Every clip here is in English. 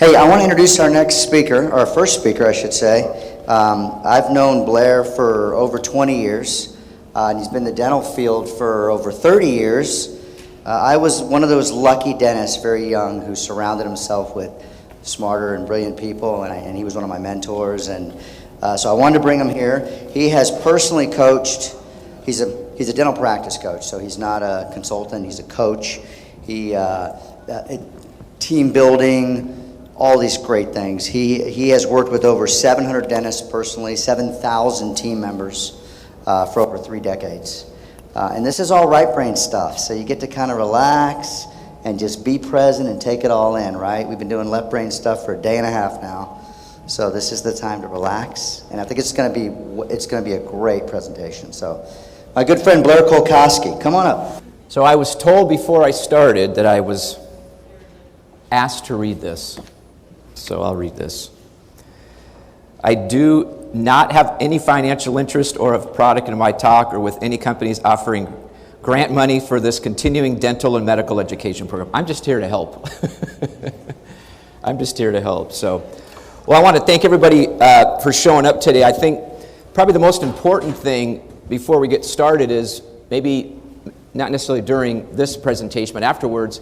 Hey, I want to introduce our next speaker, our first speaker, I should say. I've known Blair for over 20 years, and he's been in the dental field for over 30 years. I was one of those lucky dentists, very young, who surrounded himself with smarter and brilliant people, and he was one of my mentors. And so I wanted to bring him here. He has personally coached. He's a dental practice coach, so he's not a consultant. He's a coach. He team building, all these great things. He has worked with over 700 dentists personally, 7,000 team members for over 3 decades. And this is all right brain stuff, so you get to kind of relax and just be present and take it all in, right? We've been doing left brain stuff for a day and a half now, so this is the time to relax. And I think it's going to be a great presentation. So, my good friend Blair Kolkoski, come on up. So I was told before I started that I was asked to read this. So I'll read this. I do not have any financial interest or of product in my talk or with any companies offering grant money for this continuing dental and medical education program. I'm just here to help. I'm just here to help. So, well, I want to thank everybody for showing up today. I think probably the most important thing before we get started is maybe not necessarily during this presentation, but afterwards,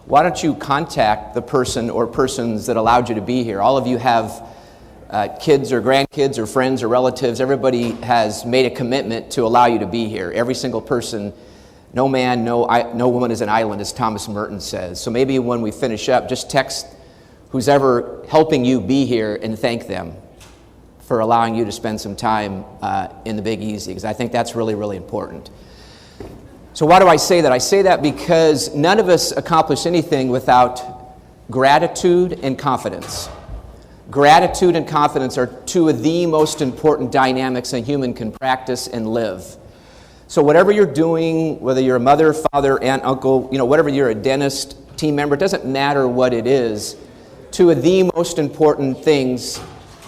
why don't you contact the person or persons that allowed you to be here? All of you have kids or grandkids or friends or relatives. Everybody has made a commitment to allow you to be here. Every single person, no man, no woman is an island, as Thomas Merton says. So maybe when we finish up, just text who's ever helping you be here and thank them for allowing you to spend some time in the Big Easy, because I think that's really, really important. So why do I say that? I say that because none of us accomplish anything without gratitude and confidence. Gratitude and confidence are two of the most important dynamics a human can practice and live. So whatever you're doing, whether you're a mother, father, aunt, uncle, whatever you're a dentist, team member, it doesn't matter what it is, two of the most important things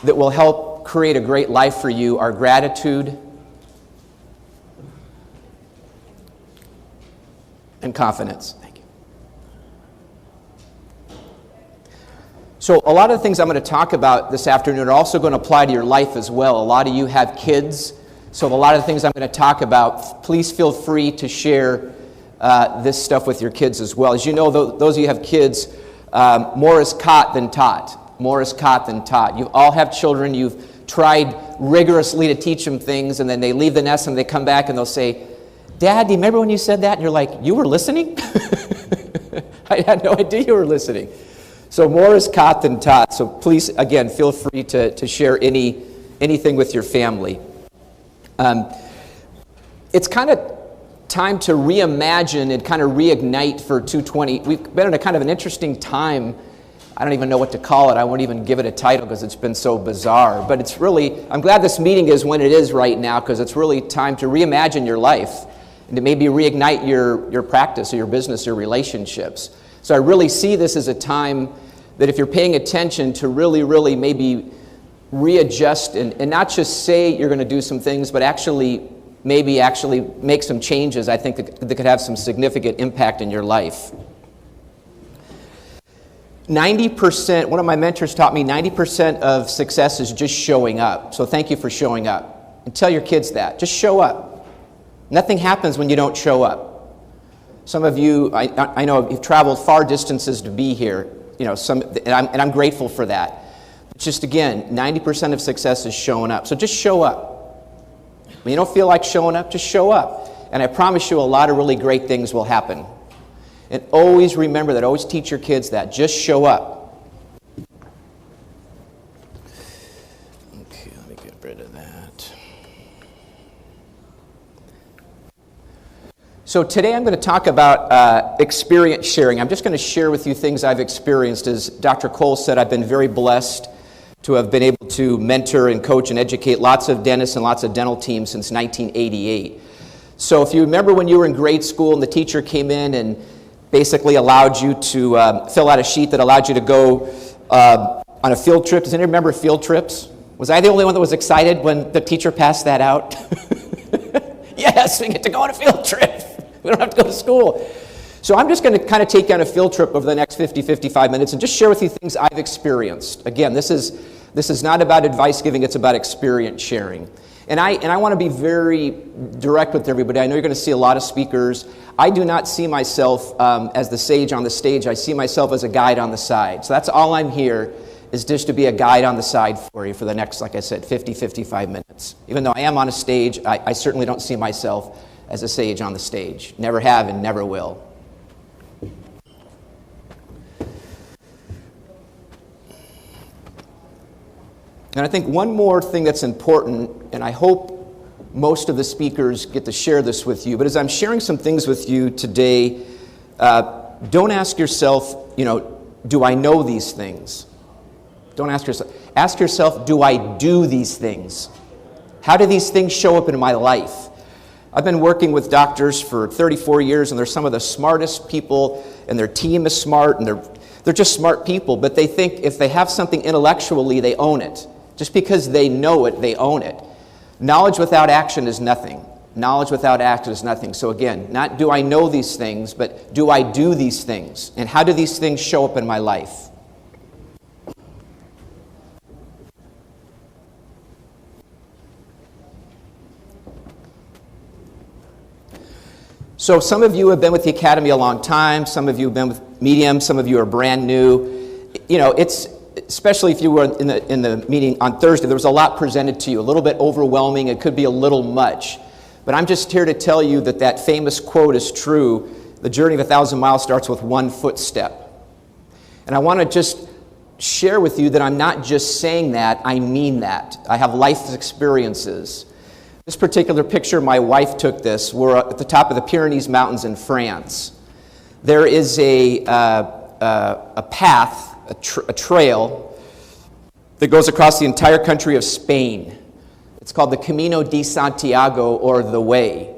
that will help create a great life for you are gratitude and confidence. Thank you. So a lot of the things I'm going to talk about this afternoon are also going to apply to your life as well. A lot of you have kids, so a lot of the things I'm going to talk about, please feel free to share this stuff with your kids as well. As you know, those of you who have kids, more is caught than taught. More is caught than taught. You all have children. You've tried rigorously to teach them things, and then they leave the nest and they come back and they'll say, Dad, do you remember when you said that? And you're like, you were listening? I had no idea you were listening. So more is caught than taught. So please, again, feel free to share anything with your family. It's kind of time to reimagine and kind of reignite for 220. We've been in a kind of an interesting time. I don't even know what to call it. I won't even give it a title because it's been so bizarre. But it's really, I'm glad this meeting is when it is right now, because it's really time to reimagine your life and to maybe reignite your practice or your business or relationships. So I really see this as a time that if you're paying attention to really, really maybe readjust and not just say you're going to do some things, but actually make some changes, I think that could have some significant impact in your life. 90%, one of my mentors taught me 90% of success is just showing up. So thank you for showing up. And tell your kids that. Just show up. Nothing happens when you don't show up. Some of you, I know, you've traveled far distances to be here, and I'm grateful for that. But just again, 90% of success is showing up. So just show up. When you don't feel like showing up, just show up. And I promise you a lot of really great things will happen. And always remember that. Always teach your kids that. Just show up. Okay, let me get rid of that. So today I'm going to talk about experience sharing. I'm just going to share with you things I've experienced. As Dr. Cole said, I've been very blessed to have been able to mentor and coach and educate lots of dentists and lots of dental teams since 1988. So if you remember when you were in grade school and the teacher came in and basically allowed you to fill out a sheet that allowed you to go on a field trip. Does anyone remember field trips? Was I the only one that was excited when the teacher passed that out? Yes, we get to go on a field trip. We don't have to go to school. So I'm just going to kind of take you on a field trip over the next 50, 55 minutes and just share with you things I've experienced. Again, this is not about advice giving, it's about experience sharing. And I want to be very direct with everybody. I know you're going to see a lot of speakers. I do not see myself as the sage on the stage. I see myself as a guide on the side. So that's all I'm here, is just to be a guide on the side for you for the next, like I said, 50, 55 minutes. Even though I am on a stage, I certainly don't see myself as a sage on the stage. Never have and never will. And I think one more thing that's important, and I hope most of the speakers get to share this with you, but as I'm sharing some things with you today, don't ask yourself, do I know these things? Don't ask yourself. Ask yourself, do I do these things? How do these things show up in my life? I've been working with doctors for 34 years, and they're some of the smartest people, and their team is smart, and they're just smart people, but they think if they have something intellectually, they own it. Just because they know it, they own it. Knowledge without action is nothing. Knowledge without action is nothing. So again, not do I know these things, but do I do these things? And how do these things show up in my life? So some of you have been with the Academy a long time. Some of you have been with Medium. Some of you are brand new. It's especially if you were in the meeting on Thursday, there was a lot presented to you, a little bit overwhelming. It could be a little much. But I'm just here to tell you that famous quote is true. The journey of 1,000 miles starts with one footstep. And I want to just share with you that I'm not just saying that, I mean that. I have life experiences. This particular picture, my wife took this. We're at the top of the Pyrenees Mountains in France. There is a path, a trail that goes across the entire country of Spain. It's called the Camino de Santiago, or the Way.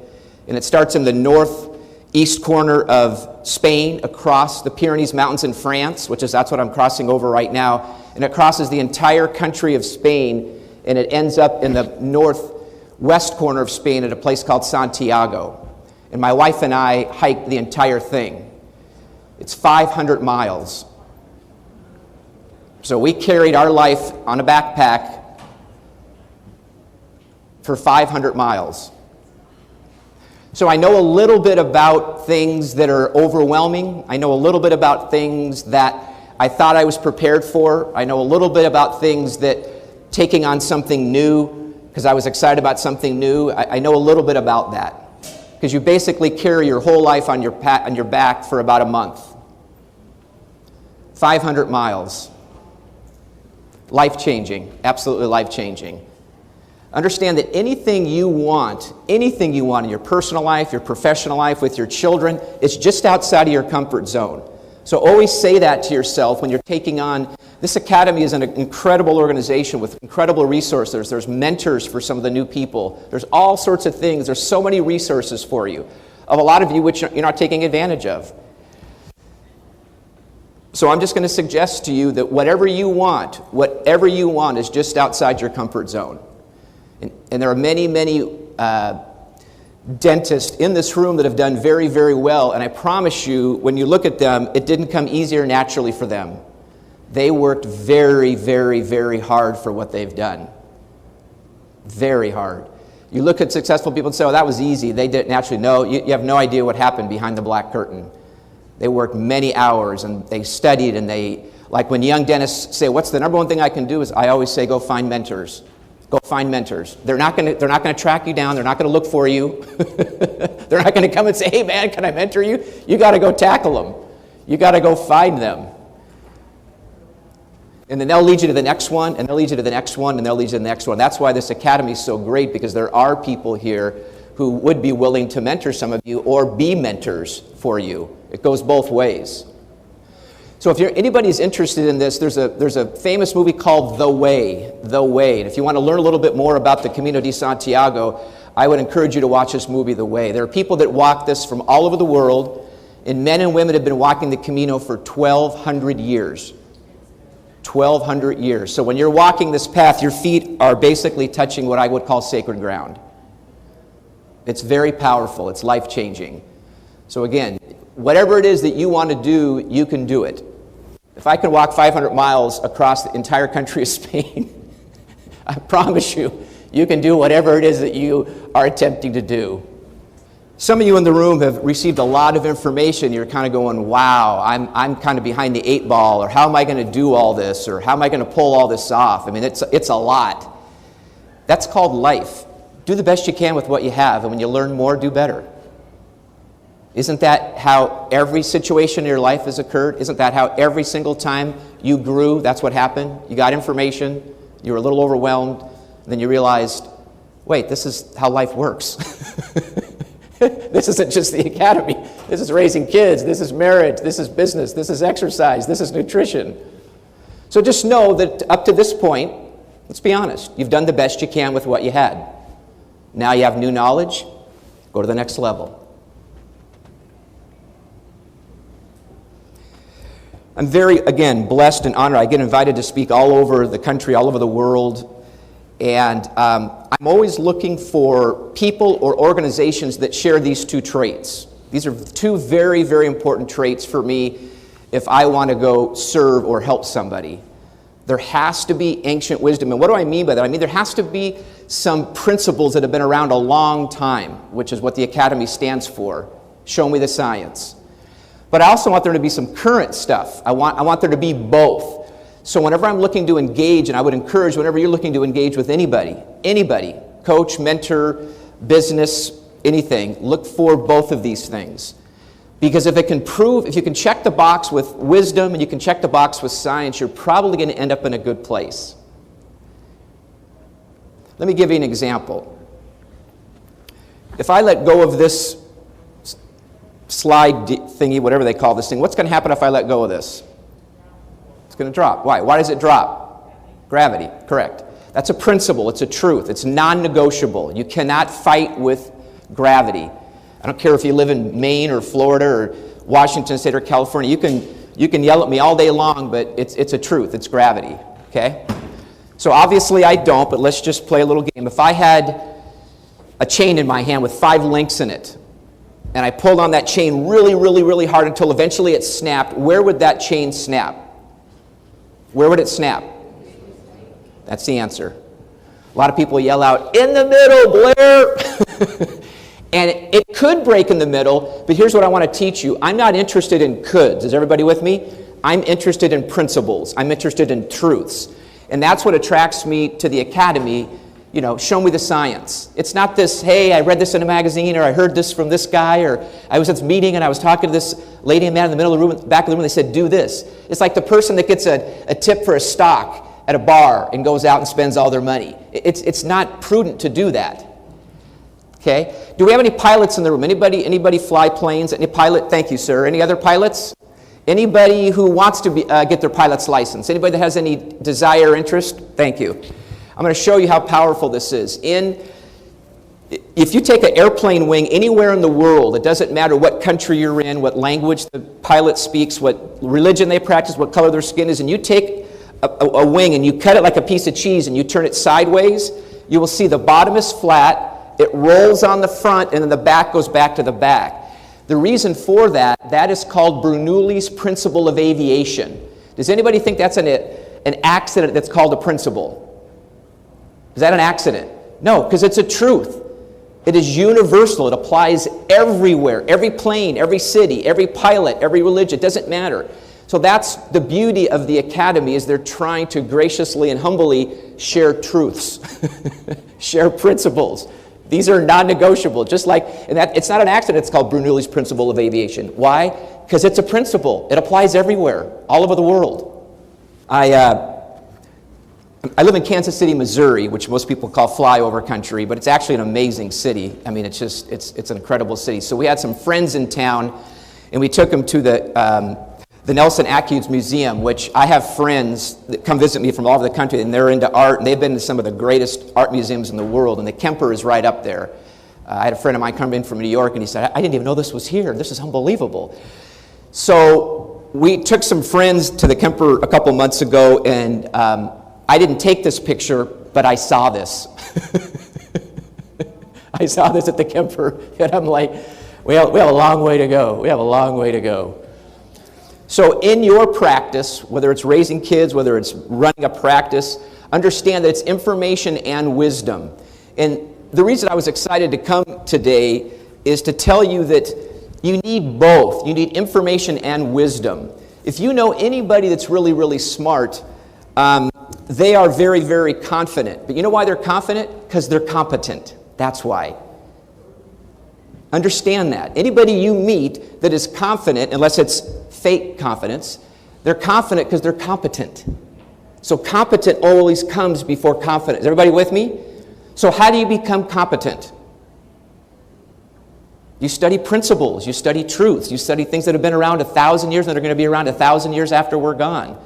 And it starts in the northeast corner of Spain, across the Pyrenees Mountains in France, that's what I'm crossing over right now. And it crosses the entire country of Spain, and it ends up in the northwest corner of Spain at a place called Santiago. And my wife and I hiked the entire thing. It's 500 miles. So we carried our life on a backpack for 500 miles. So I know a little bit about things that are overwhelming. I know a little bit about things that I thought I was prepared for. I know a little bit about things that taking on something new, because I was excited about something new. I know a little bit about that. Because you basically carry your whole life on your back for about a month. 500 miles. Life-changing, absolutely life-changing. Understand that anything you want in your personal life, your professional life, with your children, it's just outside of your comfort zone. So always say that to yourself when you're taking on. This Academy is an incredible organization with incredible resources. There's mentors for some of the new people. There's all sorts of things. There's so many resources for you, of a lot of you which you're not taking advantage of. So I'm just going to suggest to you that whatever you want is just outside your comfort zone. And there are many, many dentists in this room that have done very, very well. And I promise you, when you look at them, it didn't come easier naturally for them. They worked very, very, very hard for what they've done. Very hard. You look at successful people and say, oh, that was easy. They did it naturally. No, you have no idea what happened behind the black curtain. They worked many hours, and they studied, and like when young dentists say, what's the number one thing I can do, is I always say, go find mentors. Go find mentors. They're not going to track you down. They're not going to look for you. They're not going to come and say, hey, man, can I mentor you? You got to go tackle them. You got to go find them. And then they'll lead you to the next one, and they'll lead you to the next one, and they'll lead you to the next one. That's why this academy is so great, because there are people here who would be willing to mentor some of you or be mentors for you. It goes both ways. So if anybody's interested in this, there's a famous movie called The Way. The Way. And if you want to learn a little bit more about the Camino de Santiago, I would encourage you to watch this movie, The Way. There are people that walk this from all over the world, and men and women have been walking the Camino for 1,200 years. 1,200 years. So when you're walking this path, your feet are basically touching what I would call sacred ground. It's very powerful. It's life-changing. So again, whatever it is that you want to do, you can do it. If I can walk 500 miles across the entire country of Spain, I promise you, you can do whatever it is that you are attempting to do. Some of you in the room have received a lot of information. You're kind of going, wow, I'm kind of behind the 8 ball, or how am I going to do all this, or how am I going to pull all this off? I mean, it's a lot. That's called life. Do the best you can with what you have, and when you learn more, do better. Isn't that how every situation in your life has occurred? Isn't that how every single time you grew, that's what happened? You got information, you were a little overwhelmed, and then you realized, wait, this is how life works. This isn't just the academy. This is raising kids. This is marriage. This is business. This is exercise. This is nutrition. So just know that up to this point, let's be honest, you've done the best you can with what you had. Now you have new knowledge. Go to the next level. I'm very, again, blessed and honored. I get invited to speak all over the country, all over the world. And I'm always looking for people or organizations that share these 2 traits. These are 2 very, very important traits for me if I want to go serve or help somebody. There has to be ancient wisdom. And what do I mean by that? I mean there has to be some principles that have been around a long time, which is what the Academy stands for. Show me the science. But I also want there to be some current stuff. I want there to be both. So whenever I'm looking to engage, and I would encourage whenever you're looking to engage with anybody, coach, mentor, business, anything, look for both of these things. Because if you can check the box with wisdom and you can check the box with science, you're probably going to end up in a good place. Let me give you an example. If I let go of this slide thingy, whatever they call this thing, what's going to happen if I let go of this? Going to drop. Why? Why does it drop? Gravity. Correct. That's a principle. It's a truth. It's non-negotiable. You cannot fight with gravity. I don't care if you live in Maine or Florida or Washington State or California. You can yell at me all day long, but it's a truth. It's gravity. Okay? So obviously I don't, but let's just play a little game. If I had a chain in my hand with 5 links in it, and I pulled on that chain really, really, really hard until eventually it snapped, where would that chain snap? Where would it snap? That's the answer. A lot of people yell out, in the middle, Blair! And it could break in the middle, but here's what I want to teach you. I'm not interested in coulds. Is everybody with me? I'm interested in principles. I'm interested in truths. And that's what attracts me to the Academy. You know, show me the science. It's not this, hey, I read this in a magazine, or I heard this from this guy, or I was at this meeting and I was talking to this lady and man in the middle of the room, back of the room, and they said, do this. It's like the person that gets a tip for a stock at a bar and goes out and spends all their money. It's not prudent to do that. Okay? Do we have any pilots in the room? Anybody fly planes? Any pilot? Thank you, sir. Any other pilots? Anybody who wants to get their pilot's license? Anybody that has any desire or interest? Thank you. I'm going to show you how powerful this is. If you take an airplane wing anywhere in the world, it doesn't matter what country you're in, what language the pilot speaks, what religion they practice, what color their skin is, and you take a wing and you cut it like a piece of cheese and you turn it sideways, you will see the bottom is flat, it rolls on the front, and then the back goes back to the back. The reason for that is called Bernoulli's principle of aviation. Does anybody think that's an accident that's called a principle? Is that an accident? No, because it's a truth. It is universal. It applies everywhere. Every plane, every city, every pilot, every religion. It doesn't matter. So that's the beauty of the Academy, is they're trying to graciously and humbly share truths, share principles. These are non-negotiable. Just like, and that it's not an accident. It's called Bernoulli's principle of aviation. Why? Because it's a principle. It applies everywhere, all over the world. I live in Kansas City, Missouri, which most people call flyover country, but it's actually an amazing city. I mean, it's an incredible city. So we had some friends in town, and we took them to the Nelson Atkins Museum, which I have friends that come visit me from all over the country, and they're into art, and they've been to some of the greatest art museums in the world, and the Kemper is right up there. I had a friend of mine come in from New York, and he said, I didn't even know this was here. This is unbelievable. So we took some friends to the Kemper a couple months ago, and I didn't take this picture, but I saw this. I saw this at the Kemper, and I'm like, We have a long way to go. We have a long way to go. So in your practice, whether it's raising kids, whether it's running a practice, understand that it's information and wisdom. And the reason I was excited to come today is to tell you that you need both. You need information and wisdom. If you know anybody that's really, really smart, they are very, very confident. But you know why they're confident? Because they're competent. That's why. Understand that. Anybody you meet that is confident, unless it's fake confidence, they're confident because they're competent. So competent always comes before confidence. Everybody with me? So how do you become competent? You study principles, you study truths, you study things that have been around 1,000 years and that are going to be around 1,000 years after we're gone.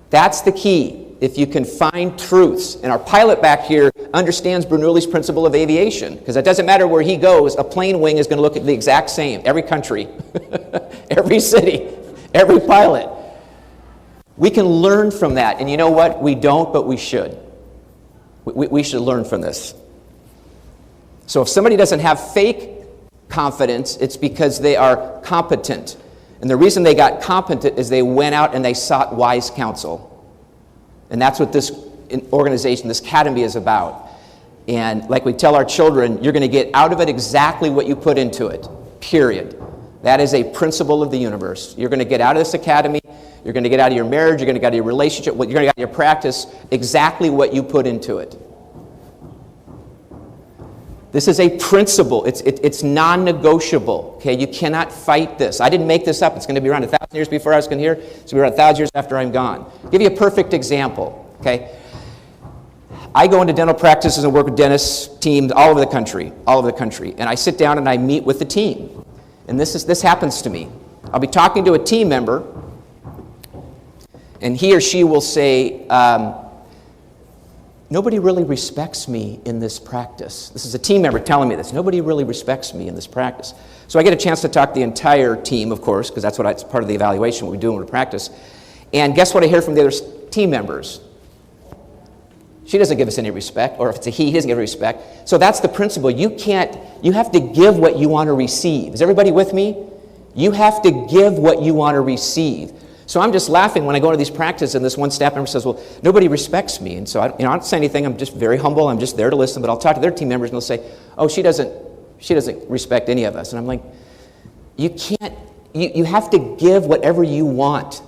That's the key. If you can find truths. And our pilot back here understands Bernoulli's principle of aviation, because it doesn't matter where he goes, a plane wing is going to look the exact same. Every country, every city, every pilot. We can learn from that. And you know what? We don't, but we should. We should learn from this. So if somebody doesn't have fake confidence, it's because they are competent. And the reason they got competent is they went out and they sought wise counsel. And that's what this organization, this academy is about. And like we tell our children, you're going to get out of it exactly what you put into it, period. That is a principle of the universe. You're going to get out of this academy, you're going to get out of your marriage, you're going to get out of your relationship, you're going to get out of your practice, exactly what you put into it. This is a principle. It's non-negotiable. Okay, you cannot fight this. I didn't make this up. It's going to be around 1,000 years before I was going to here. It's going to be around 1,000 years after I'm gone. I'll give you a perfect example. Okay, I go into dental practices and work with dentists teams all over the country, and I sit down and I meet with the team. And this happens to me. I'll be talking to a team member, and he or she will say, nobody really respects me in this practice. This is a team member telling me this. Nobody really respects me in this practice. So I get a chance to talk to the entire team, of course, because that's it's part of the evaluation, what we do when we practice. And guess what I hear from the other team members? She doesn't give us any respect, or if it's a he doesn't give respect. So that's the principle. You have to give what you want to receive. Is everybody with me? You have to give what you want to receive. So I'm just laughing when I go to these practices and this one staff member says, well, nobody respects me. And so I don't say anything. I'm just very humble. I'm just there to listen. But I'll talk to their team members and they'll say, oh, she doesn't respect any of us. And I'm like, you have to give whatever you want.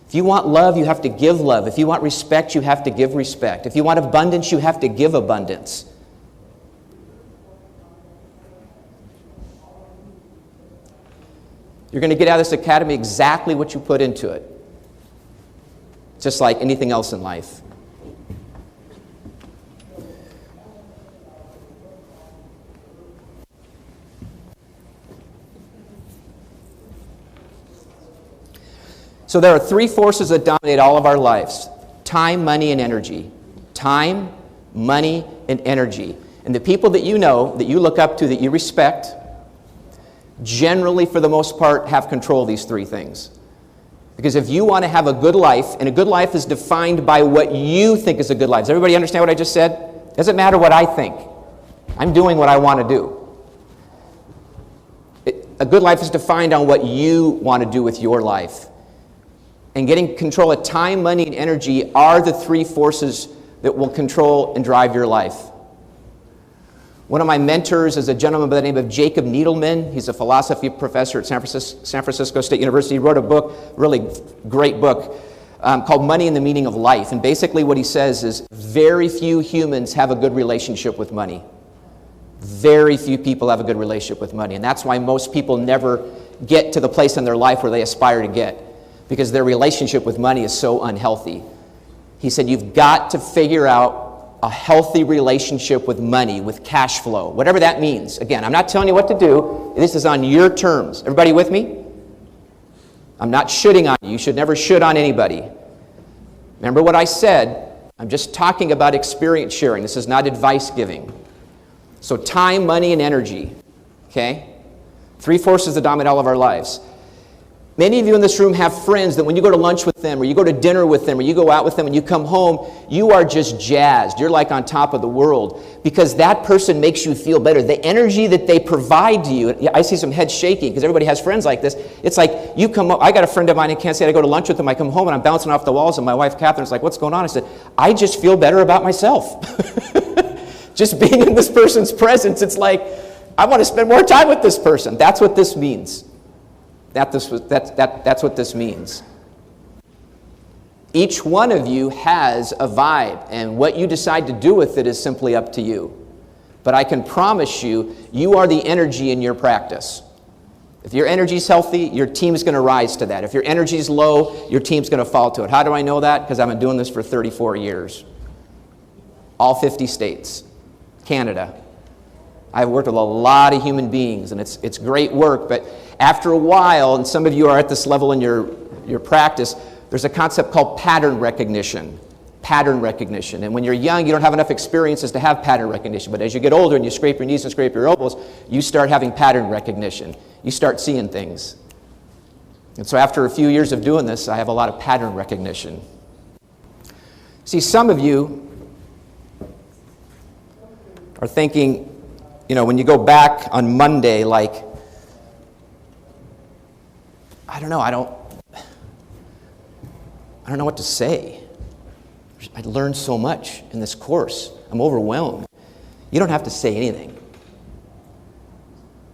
If you want love, you have to give love. If you want respect, you have to give respect. If you want abundance, you have to give abundance. You're going to get out of this academy exactly what you put into it. Just like anything else in life. So there are three forces that dominate all of our lives: time, money, and energy. Time, money, and energy. And the people that you know, that you look up to, that you respect, generally, for the most part, have control of these three things. Because if you want to have a good life, and a good life is defined by what you think is a good life. Does everybody understand what I just said? Doesn't matter what I think. I'm doing what I want to do. A good life is defined on what you want to do with your life. And getting control of time, money, and energy are the three forces that will control and drive your life. One of my mentors is a gentleman by the name of Jacob Needleman. He's a philosophy professor at San Francisco State University. He wrote a book, really great book, called Money and the Meaning of Life. And basically what he says is very few humans have a good relationship with money. Very few people have a good relationship with money. And that's why most people never get to the place in their life where they aspire to get, because their relationship with money is so unhealthy. He said, you've got to figure out a healthy relationship with money, with cash flow, whatever that means. Again, I'm not telling you what to do. This is on your terms. Everybody with me? I'm not shooting on you. You should never shoot on anybody. Remember what I said. I'm just talking about experience sharing. This is not advice giving. So time, money, and energy. Okay? Three forces that dominate all of our lives. Many of you in this room have friends that when you go to lunch with them, or you go to dinner with them, or you go out with them and you come home, you are just jazzed. You're like on top of the world because that person makes you feel better. The energy that they provide to you, I see some heads shaking because everybody has friends like this. It's like you come up, I got a friend of mine in Kansas City, I go to lunch with him, I come home and I'm bouncing off the walls and my wife Catherine's like, what's going on? I said, I just feel better about myself. Just being in this person's presence, it's like, I want to spend more time with this person. That's what this means. That's what this means. Each one of you has a vibe, and what you decide to do with it is simply up to you. But I can promise you, you are the energy in your practice. If your energy is healthy, your team's going to rise to that. If your energy is low, your team's going to fall to it. How do I know that? Because I've been doing this for 34 years. All 50 states, Canada. I've worked with a lot of human beings, and it's great work, but after a while, and some of you are at this level in your practice, there's a concept called pattern recognition. Pattern recognition. And when you're young, you don't have enough experiences to have pattern recognition, but as you get older and you scrape your knees and scrape your elbows, you start having pattern recognition. You start seeing things. And so after a few years of doing this, I have a lot of pattern recognition. See, some of you are thinking, when you go back on Monday, like, I don't know what to say. I learned so much in this course. I'm overwhelmed. You don't have to say anything. You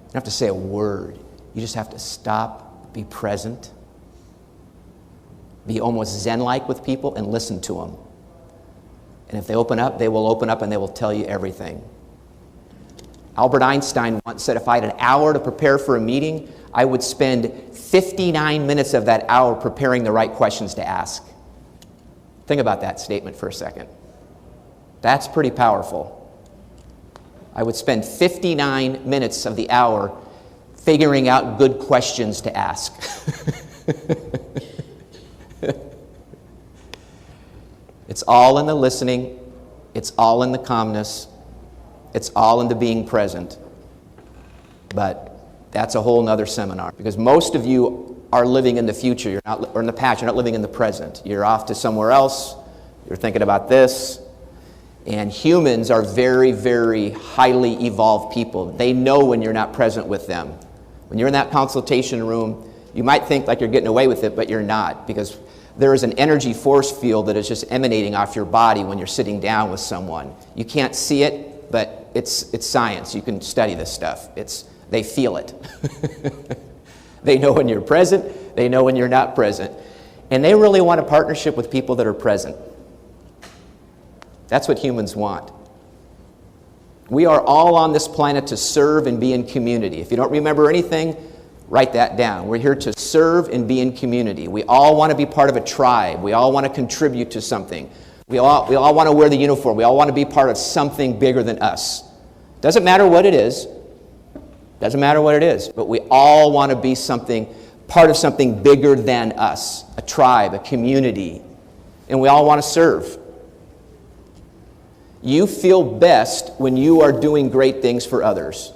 don't have to say a word. You just have to stop, be present, be almost Zen-like with people, and listen to them. And if they open up, they will open up and they will tell you everything. Albert Einstein once said if I had an hour to prepare for a meeting, I would spend 59 minutes of that hour preparing the right questions to ask. Think about that statement for a second. That's pretty powerful. I would spend 59 minutes of the hour figuring out good questions to ask. It's all in the listening. It's all in the calmness. It's all in the being present. But that's a whole nother seminar. Because most of you are living in the future, or in the past. You're not living in the present. You're off to somewhere else. You're thinking about this. And humans are very, very highly evolved people. They know when you're not present with them. When you're in that consultation room, you might think like you're getting away with it, but you're not. Because there is an energy force field that is just emanating off your body when you're sitting down with someone. You can't see it, but it's science. You can study this stuff. They feel it. They know when you're present. They know when you're not present. And they really want a partnership with people that are present. That's what humans want. We are all on this planet to serve and be in community. If you don't remember anything, write that down. We're here to serve and be in community. We all want to be part of a tribe. We all want to contribute to something. We all want to wear the uniform. We all want to be part of something bigger than us. Doesn't matter what it is. Doesn't matter what it is. But we all want to be part of something bigger than us. A tribe, a community. And we all want to serve. You feel best when you are doing great things for others.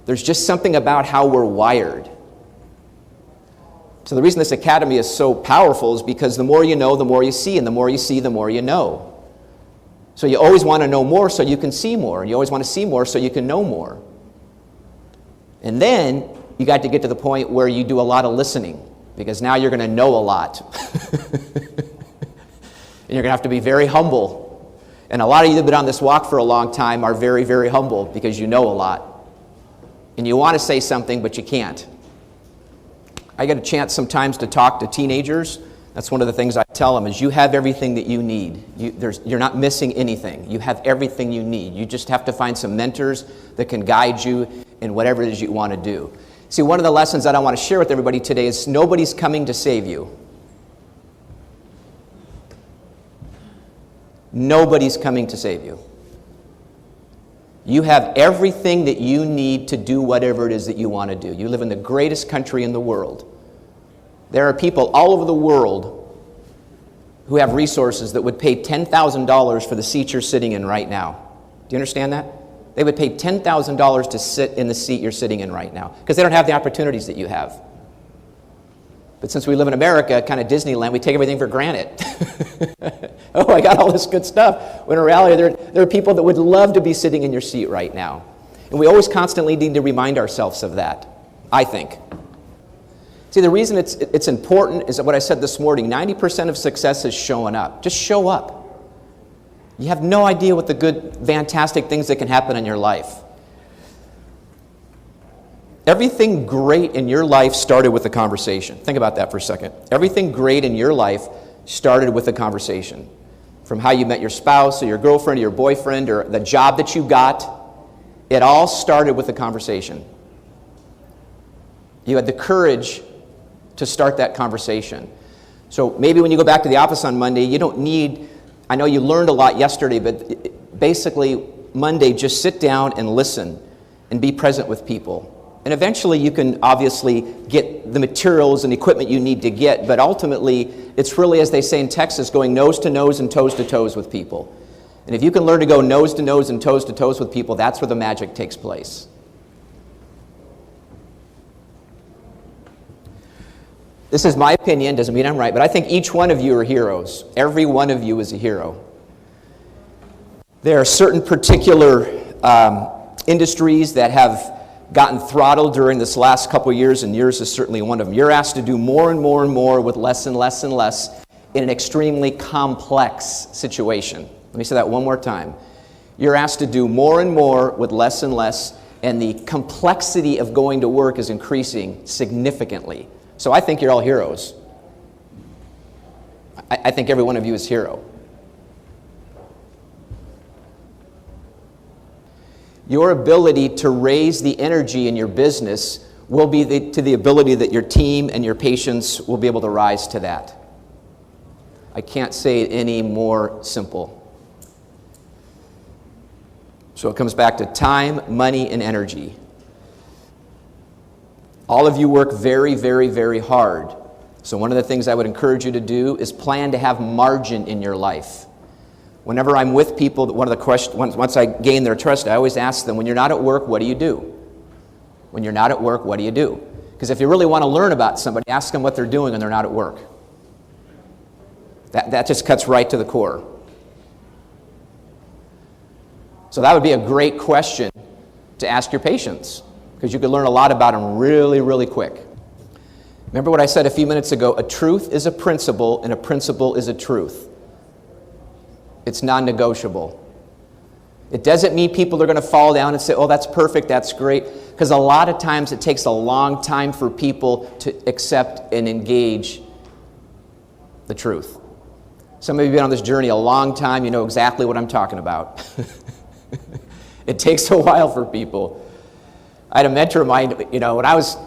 There's just something about how we're wired. So the reason this academy is so powerful is because the more you know, the more you see, and the more you see, the more you know. So you always want to know more so you can see more, and you always want to see more so you can know more. And then you got to get to the point where you do a lot of listening, because now you're going to know a lot. And you're going to have to be very humble. And a lot of you that have been on this walk for a long time are very, very humble because you know a lot. And you want to say something, but you can't. I get a chance sometimes to talk to teenagers. That's one of the things I tell them is you have everything that you need. You're not missing anything. You have everything you need. You just have to find some mentors that can guide you in whatever it is you want to do. See, one of the lessons that I want to share with everybody today is nobody's coming to save you. Nobody's coming to save you. You have everything that you need to do whatever it is that you want to do. You live in the greatest country in the world. There are people all over the world who have resources that would pay $10,000 for the seat you're sitting in right now. Do you understand that? They would pay $10,000 to sit in the seat you're sitting in right now because they don't have the opportunities that you have. But since we live in America, kind of Disneyland, we take everything for granted. Oh, I got all this good stuff. When in reality, there are people that would love to be sitting in your seat right now. And we always constantly need to remind ourselves of that, I think. See, the reason it's important is what I said this morning. 90% of success is showing up. Just show up. You have no idea what the good, fantastic things that can happen in your life. Everything great in your life started with a conversation. Think about that for a second. Everything great in your life started with a conversation. From how you met your spouse or your girlfriend or your boyfriend or the job that you got, it all started with a conversation. You had the courage to start that conversation. So maybe when you go back to the office on Monday, you don't need, I know you learned a lot yesterday, but basically Monday, just sit down and listen and be present with people. And eventually you can obviously get the materials and equipment you need to get, but ultimately it's really, as they say in Texas, going nose to nose and toes to toes with people. And if you can learn to go nose to nose and toes to toes with people, that's where the magic takes place. This is my opinion, doesn't mean I'm right, but I think each one of you are heroes. Every one of you is a hero. There are certain particular industries that have gotten throttled during this last couple of years, and yours is certainly one of them. You're asked to do more and more and more with less and less and less in an extremely complex situation. Let me say that one more time. You're asked to do more and more with less and less, and the complexity of going to work is increasing significantly. So I think you're all heroes. I think every one of you is a hero. Your ability to raise the energy in your business will be to the ability that your team and your patients will be able to rise to that. I can't say it any more simple. So it comes back to time, money, and energy. All of you work very, very, very hard. So one of the things I would encourage you to do is plan to have margin in your life. Whenever I'm with people, one of the questions, once I gain their trust, I always ask them, when you're not at work, what do you do? When you're not at work, what do you do? Because if you really want to learn about somebody, ask them what they're doing when they're not at work. That just cuts right to the core. So that would be a great question to ask your patients, because you could learn a lot about them really, really quick. Remember what I said a few minutes ago, a truth is a principle, and a principle is a truth. It's non-negotiable. It doesn't mean people are going to fall down and say, oh, that's perfect, that's great, because a lot of times it takes a long time for people to accept and engage the truth. Some of you have been on this journey a long time, you know exactly what I'm talking about. It takes a while for people. I had a mentor of mine, when I was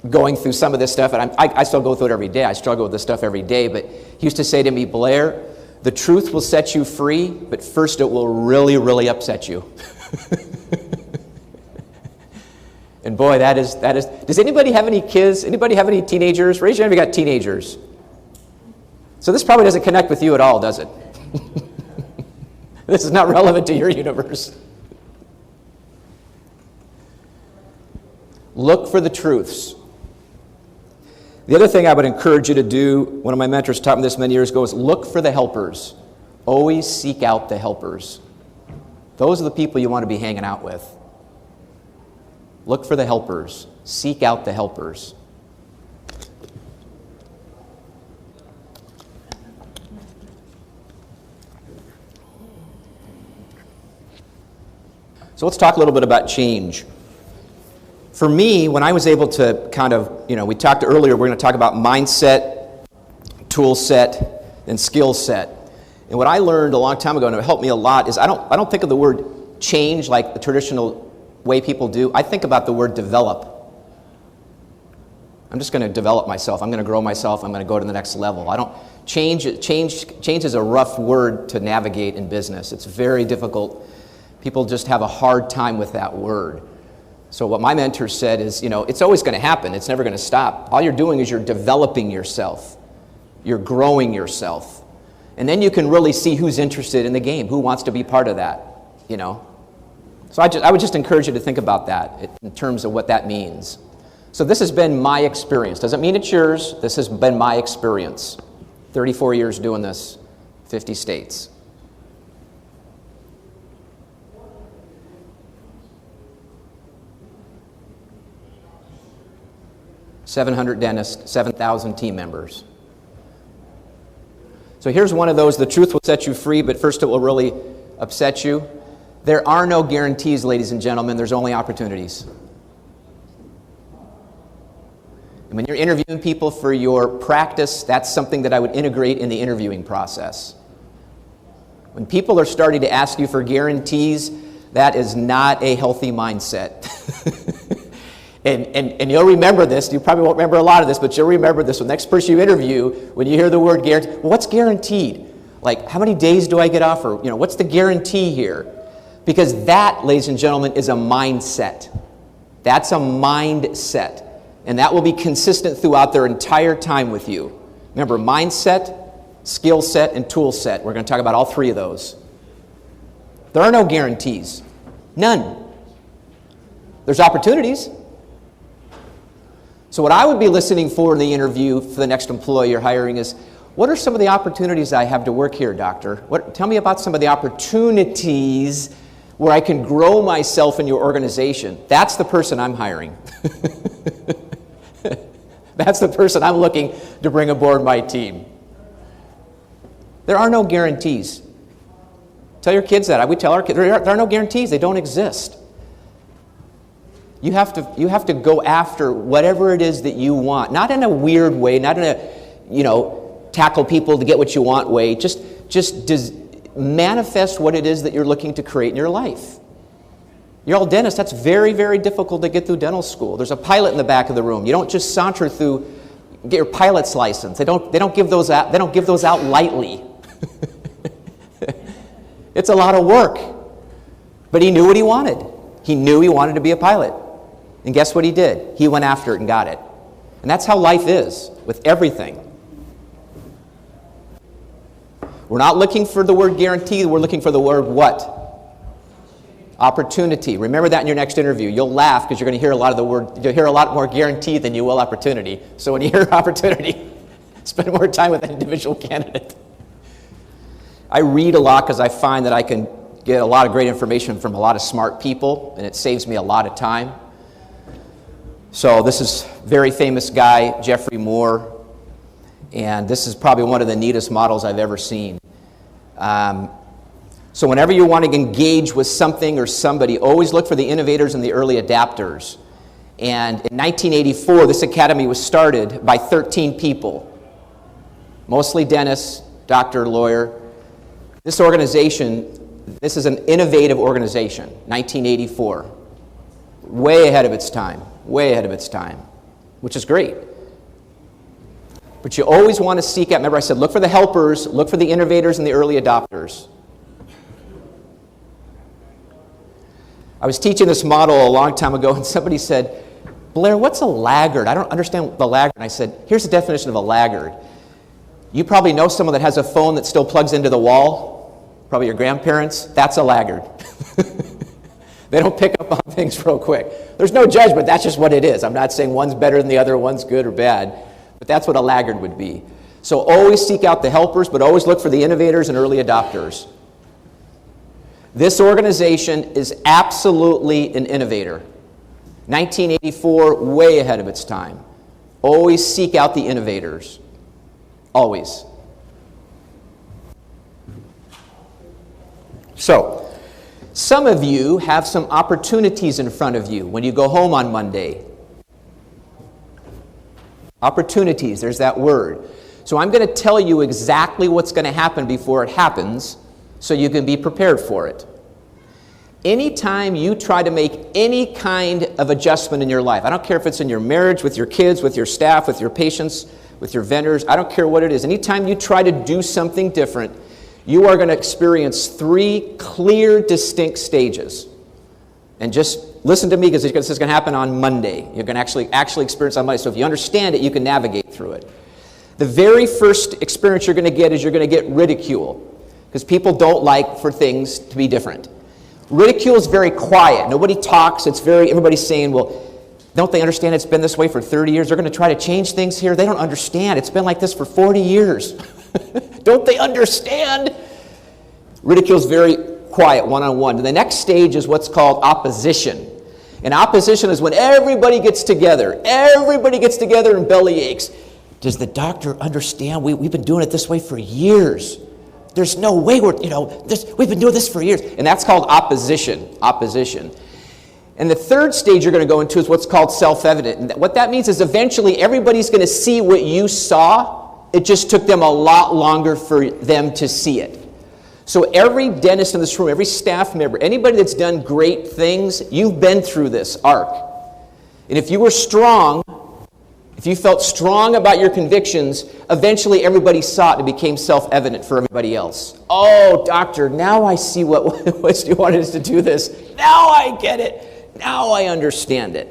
going through some of this stuff, and I still go through it every day, I struggle with this stuff every day, but he used to say to me, Blair, the truth will set you free, but first it will really, really upset you. And boy, that is, does anybody have any kids? Anybody have any teenagers? Raise your hand if you got teenagers. So this probably doesn't connect with you at all, does it? This is not relevant to your universe. Look for the truths. The other thing I would encourage you to do, one of my mentors taught me this many years ago, is look for the helpers. Always seek out the helpers. Those are the people you want to be hanging out with. Look for the helpers. Seek out the helpers. So let's talk a little bit about change. For me, when I was able to kind of, we talked earlier, we're going to talk about mindset, tool set, and skill set. And what I learned a long time ago, and it helped me a lot, is I don't think of the word change like the traditional way people do. I think about the word develop. I'm just going to develop myself. I'm going to grow myself. I'm going to go to the next level. Change is a rough word to navigate in business. It's very difficult. People just have a hard time with that word. So what my mentor said is, it's always going to happen. It's never going to stop. All you're doing is you're developing yourself. You're growing yourself. And then you can really see who's interested in the game, who wants to be part of that, So I would just encourage you to think about that in terms of what that means. So this has been my experience. Doesn't mean it's yours. This has been my experience. 34 years doing this, 50 states. $700 dentists, 7,000 team members. So here's one of those, the truth will set you free, but first it will really upset you. There are no guarantees, ladies and gentlemen. There's only opportunities. And when you're interviewing people for your practice, that's something that I would integrate in the interviewing process. When people are starting to ask you for guarantees, that is not a healthy mindset. And you'll remember this. You probably won't remember a lot of this, but you'll remember this. The next person you interview, when you hear the word guarantee, well, what's guaranteed? Like, how many days do I get off? Or, what's the guarantee here? Because that, ladies and gentlemen, is a mindset. That's a mindset. And that will be consistent throughout their entire time with you. Remember, mindset, skill set, and tool set. We're going to talk about all three of those. There are no guarantees. None. There's opportunities. So what I would be listening for in the interview for the next employee you're hiring is, what are some of the opportunities I have to work here, doctor? Tell me about some of the opportunities where I can grow myself in your organization. That's the person I'm hiring. That's the person I'm looking to bring aboard my team. There are no guarantees. Tell your kids that. We tell our kids, there are no guarantees. They don't exist. You have to go after whatever it is that you want. Not in a weird way, not in a, tackle people to get what you want way. Just manifest what it is that you're looking to create in your life. You're all dentists. That's very, very difficult to get through dental school. There's a pilot in the back of the room. You don't just saunter through, get your pilot's license. They don't give those out. They don't give those out lightly. It's a lot of work. But he knew what he wanted. He knew he wanted to be a pilot. And guess what he did? He went after it and got it. And that's how life is with everything. We're not looking for the word guarantee. We're looking for the word what? Opportunity. Remember that in your next interview. You'll laugh because you're going to hear you'll hear a lot more guarantee than you will opportunity. So when you hear opportunity, spend more time with that individual candidate. I read a lot because I find that I can get a lot of great information from a lot of smart people, and it saves me a lot of time. So this is a very famous guy, Jeffrey Moore, and this is probably one of the neatest models I've ever seen. So whenever you want to engage with something or somebody, always look for the innovators and the early adapters. And in 1984, this academy was started by 13 people, mostly dentists, doctor, lawyer. This organization, this is an innovative organization, 1984. Way ahead of its time, which is great. But you always want to seek out, remember I said, look for the helpers, look for the innovators and the early adopters. I was teaching this model a long time ago, and somebody said, Blair, what's a laggard? I don't understand the laggard. And I said, here's the definition of a laggard. You probably know someone that has a phone that still plugs into the wall, probably your grandparents. That's a laggard. They don't pick up on things real quick. There's no judgment. That's just what it is. I'm not saying one's better than the other, one's good or bad, but that's what a laggard would be. So always seek out the helpers, but always look for the innovators and early adopters. This organization is absolutely an innovator. 1984, way ahead of its time. Always seek out the innovators. Always. So, some of you have some opportunities in front of you when you go home on Monday. Opportunities, there's that word. So I'm going to tell you exactly what's going to happen before it happens so you can be prepared for it. Anytime you try to make any kind of adjustment in your life, I don't care if it's in your marriage, with your kids, with your staff, with your patients, with your vendors, I don't care what it is. Anytime you try to do something different, you are going to experience 3 clear, distinct stages. And just listen to me because this is going to happen on Monday. You're going to actually experience on Monday. So if you understand it, you can navigate through it. The very first experience you're going to get is you're going to get ridicule because people don't like for things to be different. Ridicule is very quiet. Nobody talks. Everybody's saying, well, Don't they understand it's been this way for 30 years? They're going to try to change things here. They don't understand. It's been like this for 40 years. Don't they understand? Ridicule's very quiet, one-on-one. And the next stage is what's called opposition. And opposition is when everybody gets together. Everybody gets together and belly aches. Does the doctor understand? We've been doing it this way for years. There's no way we've been doing this for years. And that's called opposition. Opposition. And the third stage you're going to go into is what's called self-evident. And what that means is eventually everybody's going to see what you saw. It just took them a lot longer for them to see it. So every dentist in this room, every staff member, anybody that's done great things, you've been through this arc. And if you were strong, if you felt strong about your convictions, eventually everybody saw it and it became self-evident for everybody else. Oh, doctor, now I see what you wanted us to do this. Now I get it. Now I understand it.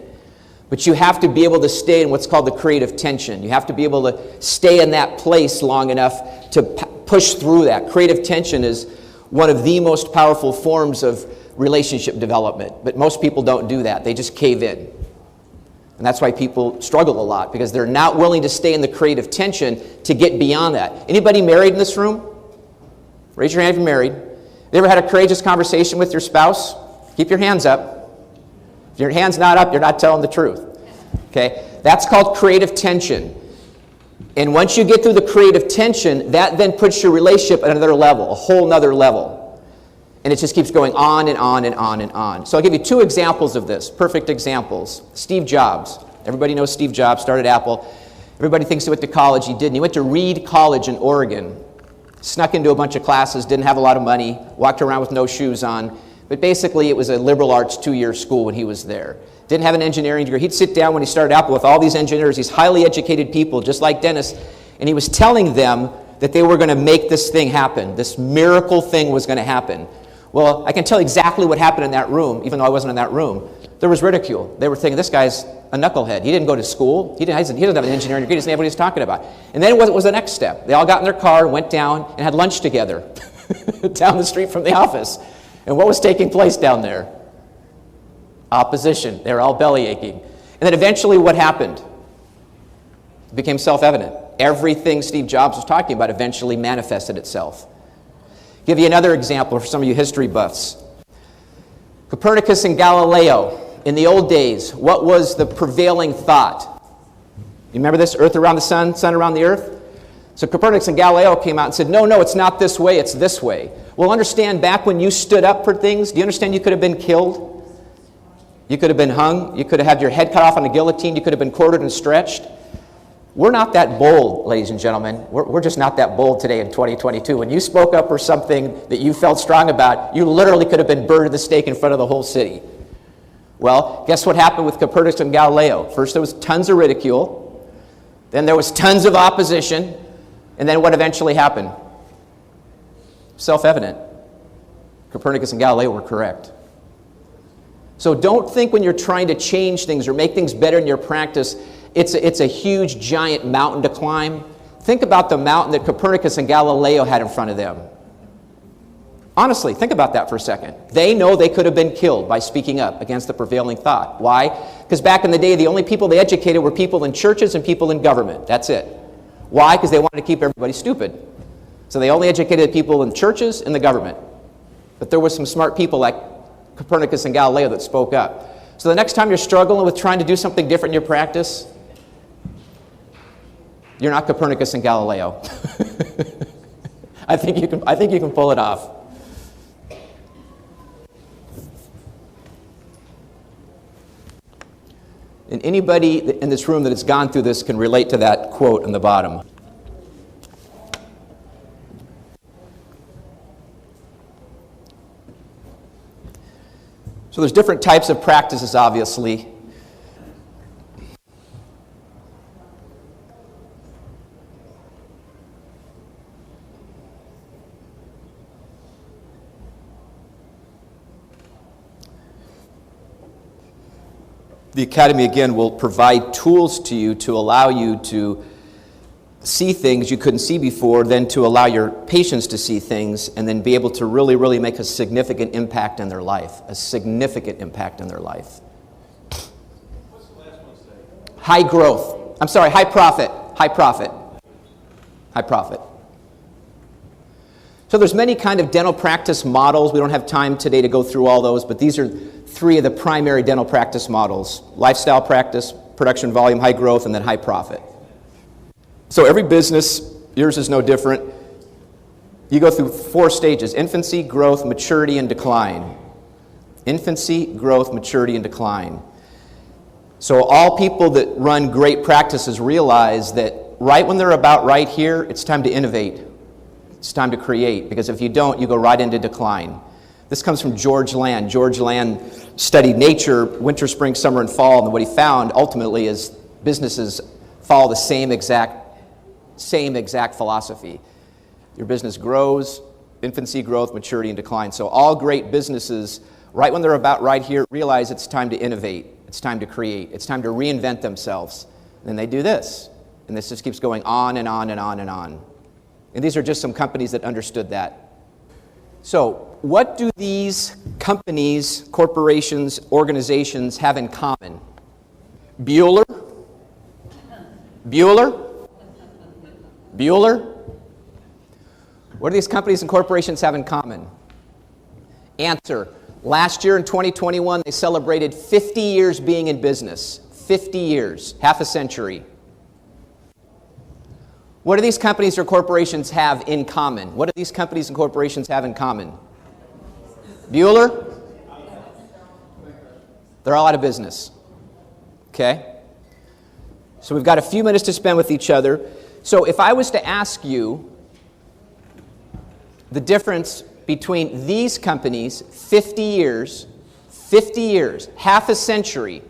But you have to be able to stay in what's called the creative tension. You have to be able to stay in that place long enough to push through that. Creative tension is one of the most powerful forms of relationship development. But most people don't do that. They just cave in. And that's why people struggle a lot, because they're not willing to stay in the creative tension to get beyond that. Anybody married in this room? Raise your hand if you're married. Have you ever had a courageous conversation with your spouse? Keep your hands up. If your hand's not up, you're not telling the truth. Okay? That's called creative tension. And once you get through the creative tension, that then puts your relationship at another level, a whole nother level. And it just keeps going on and on and on and on. So I'll give you two examples of this, perfect examples. Steve Jobs. Everybody knows Steve Jobs, started Apple. Everybody thinks he went to college. He didn't. He went to Reed College in Oregon. Snuck into a bunch of classes, didn't have a lot of money, walked around with no shoes on. But basically, it was a liberal arts 2-year school when he was there. Didn't have an engineering degree. He'd sit down when he started Apple with all these engineers, these highly educated people, just like Dennis, and he was telling them that they were going to make this thing happen. This miracle thing was going to happen. Well, I can tell exactly what happened in that room, even though I wasn't in that room. There was ridicule. They were thinking, this guy's a knucklehead. He didn't go to school. He doesn't have an engineering degree. He doesn't know what he's talking about. And then what was the next step? They all got in their car and went down and had lunch together down the street from the office. And what was taking place down there? Opposition. They were all belly aching. And then eventually what happened? It became self-evident. Everything Steve Jobs was talking about eventually manifested itself. Give you another example for some of you history buffs. Copernicus and Galileo. In the old days, what was the prevailing thought? You remember this? Earth around the sun, sun around the earth? So Copernicus and Galileo came out and said, no, it's not this way, it's this way. Well, understand, back when you stood up for things, do you understand you could have been killed? You could have been hung. You could have had your head cut off on a guillotine. You could have been quartered and stretched. We're not that bold, ladies and gentlemen. We're just not that bold today in 2022. When you spoke up for something that you felt strong about, you literally could have been burned at the stake in front of the whole city. Well, guess what happened with Copernicus and Galileo? First, there was tons of ridicule. Then there was tons of opposition. And then what eventually happened? Self-evident. Copernicus and Galileo were correct. So don't think when you're trying to change things or make things better in your practice, it's a huge, giant mountain to climb. Think about the mountain that Copernicus and Galileo had in front of them. Honestly, think about that for a second. They know they could have been killed by speaking up against the prevailing thought. Why? Because back in the day, the only people they educated were people in churches and people in government. That's it. Why? Because they wanted to keep everybody stupid. So they only educated people in churches and the government. But there were some smart people like Copernicus and Galileo that spoke up. So the next time you're struggling with trying to do something different in your practice, you're not Copernicus and Galileo. I think you can pull it off. And anybody in this room that has gone through this can relate to that quote on the bottom. So there's different types of practices, obviously. The Academy, again, will provide tools to you to allow you to see things you couldn't see before, then to allow your patients to see things, and then be able to really, really make a significant impact in their life, a significant impact in their life. What's the last high growth. I'm sorry, high profit. High profit. High profit. So there's many kind of dental practice models. We don't have time today to go through all those, but these are three of the primary dental practice models: lifestyle practice, production volume, high growth, and then high profit. So every business, yours is no different. You go through 4 stages: infancy, growth, maturity, and decline. Infancy, growth, maturity, and decline. So all people that run great practices realize that right when they're about right here, it's time to innovate. It's time to create, because if you don't, you go right into decline. This comes from George Land. George Land studied nature, winter, spring, summer, and fall, and what he found ultimately is businesses follow the same exact philosophy. Your business grows, infancy, growth, maturity, and decline. So all great businesses, right when they're about right here, realize it's time to innovate. It's time to create. It's time to reinvent themselves. And then they do this. And this just keeps going on and on and on and on. And these are just some companies that understood that. So what do these companies, corporations, organizations have in common? Bueller? What do these companies and corporations have in common? Answer: last year in 2021, they celebrated 50 years being in business. 50 years, half a century. What do these companies or corporations have in common? What do these companies and corporations have in common? Bueller? They're all out of business. Okay? So we've got a few minutes to spend with each other. So if I was to ask you the difference between these companies, 50 years, half a century.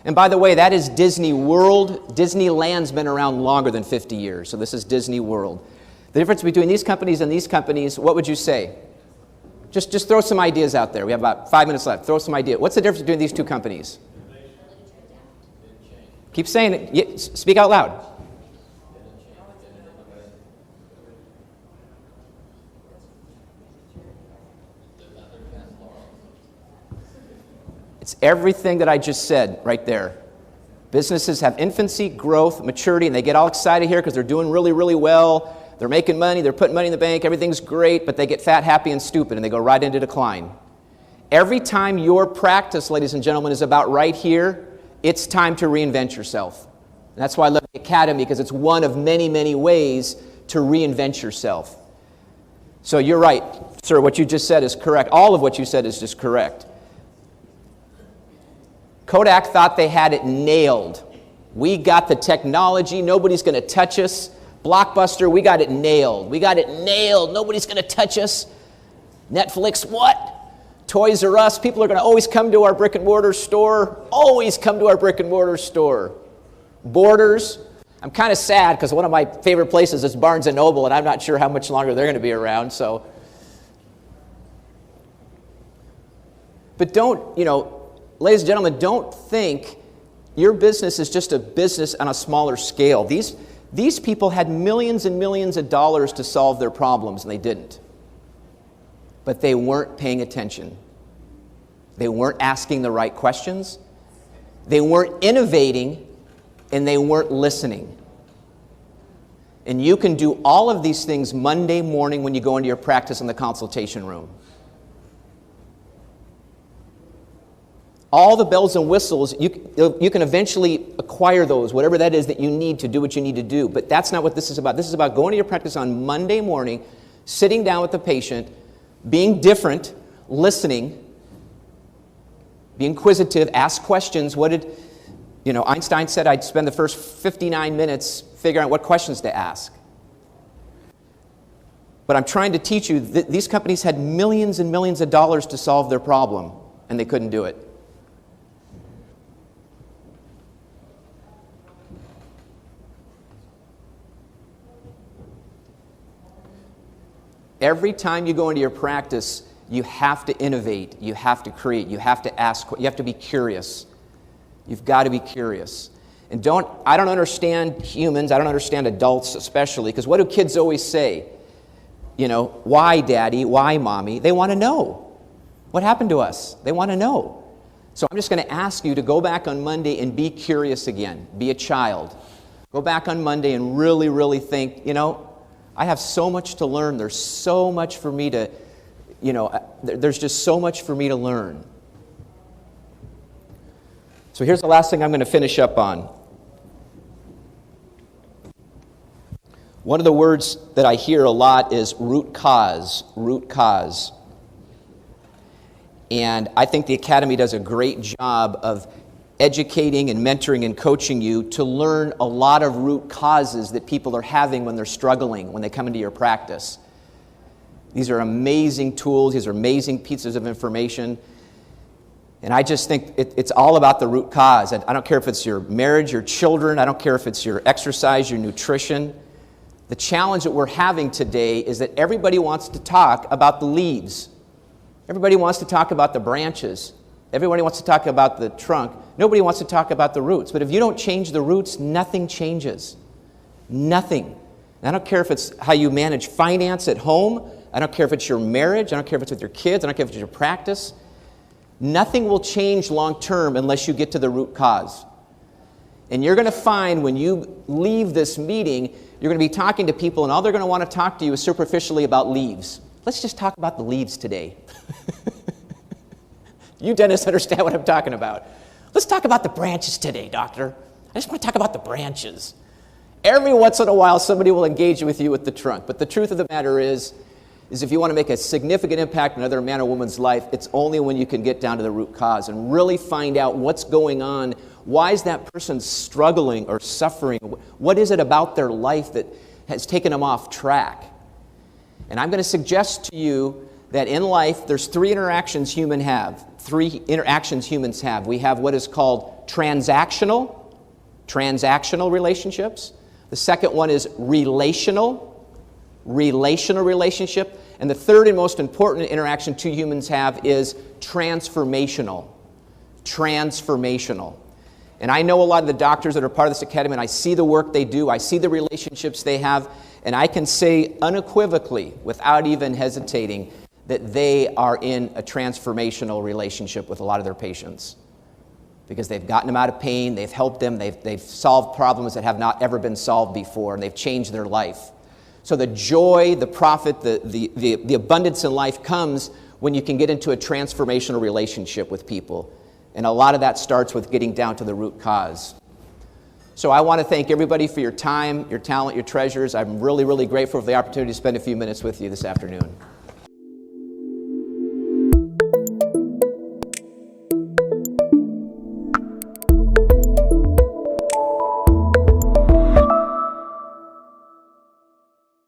And by the way, that is Disney World. Disneyland's been around longer than 50 years, so this is Disney World. The difference between these companies and these companies, what would you say? Just throw some ideas out there. We have about 5 minutes left. Throw some ideas. What's the difference between these two companies? Keep saying it. Speak out loud. It's everything that I just said right there. Businesses have infancy, growth, maturity, and they get all excited here because they're doing really, really well. They're making money, they're putting money in the bank, everything's great, but they get fat, happy, and stupid, and they go right into decline. Every time your practice, ladies and gentlemen, is about right here, it's time to reinvent yourself. And that's why I love the Academy, because it's one of many, many ways to reinvent yourself. So you're right, sir, what you just said is correct. All of what you said is just correct. Kodak thought they had it nailed. We got the technology. Nobody's going to touch us. Blockbuster, we got it nailed. We got it nailed. Nobody's going to touch us. Netflix, what? Toys R Us, people are going to always come to our brick and mortar store. Always come to our brick and mortar store. Borders, I'm kind of sad because one of my favorite places is Barnes & Noble, and I'm not sure how much longer they're going to be around. So, but don't, ladies and gentlemen, don't think your business is just a business on a smaller scale. These people had millions and millions of dollars to solve their problems, and they didn't. But they weren't paying attention. They weren't asking the right questions. They weren't innovating, and they weren't listening. And you can do all of these things Monday morning when you go into your practice in the consultation room. All the bells and whistles, you can eventually acquire those, whatever that is that you need to do what you need to do. But that's not what this is about. This is about going to your practice on Monday morning, sitting down with the patient, being different, listening, be inquisitive, ask questions. What did, Einstein said I'd spend the first 59 minutes figuring out what questions to ask. But I'm trying to teach you that these companies had millions and millions of dollars to solve their problem, and they couldn't do it. Every time you go into your practice, you have to innovate, you have to create, you have to ask, you have to be curious. You've got to be curious. And I don't understand humans, I don't understand adults especially, because what do kids always say? Why daddy, why mommy? They want to know. What happened to us? They want to know. So I'm just going to ask you to go back on Monday and be curious again. Be a child. Go back on Monday and really, really think, I have so much to learn. There's so much for me to, there's just so much for me to learn. So here's the last thing I'm going to finish up on. One of the words that I hear a lot is root cause, root cause. And I think the Academy does a great job of educating and mentoring and coaching you to learn a lot of root causes that people are having when they're struggling, when they come into your practice. These are amazing tools. These are amazing pieces of information. And I just think it's all about the root cause. I don't care if it's your marriage, your children. I don't care if it's your exercise, your nutrition. The challenge that we're having today is that everybody wants to talk about the leaves. Everybody wants to talk about the branches. Everybody wants to talk about the trunk. Nobody wants to talk about the roots. But if you don't change the roots, nothing changes. Nothing. And I don't care if it's how you manage finance at home. I don't care if it's your marriage. I don't care if it's with your kids. I don't care if it's your practice. Nothing will change long term unless you get to the root cause. And you're going to find when you leave this meeting, you're going to be talking to people, and all they're going to want to talk to you is superficially about leaves. Let's just talk about the leaves today. You dentists understand what I'm talking about. Let's talk about the branches today, doctor. I just want to talk about the branches. Every once in a while, somebody will engage with you with the trunk. But the truth of the matter is if you want to make a significant impact in another man or woman's life, it's only when you can get down to the root cause and really find out what's going on. Why is that person struggling or suffering? What is it about their life that has taken them off track? And I'm going to suggest to you that in life, there's three interactions humans have. We have what is called transactional relationships. The second one is relational relationship. And the third and most important interaction two humans have is transformational. And I know a lot of the doctors that are part of this academy, and I see the work they do, I see the relationships they have, and I can say unequivocally, without even hesitating, that they are in a transformational relationship with a lot of their patients. Because they've gotten them out of pain, they've helped them, they've solved problems that have not ever been solved before, and they've changed their life. So the joy, the profit, the abundance in life comes when you can get into a transformational relationship with people. And a lot of that starts with getting down to the root cause. So I want to thank everybody for your time, your talent, your treasures. I'm really, really grateful for the opportunity to spend a few minutes with you this afternoon.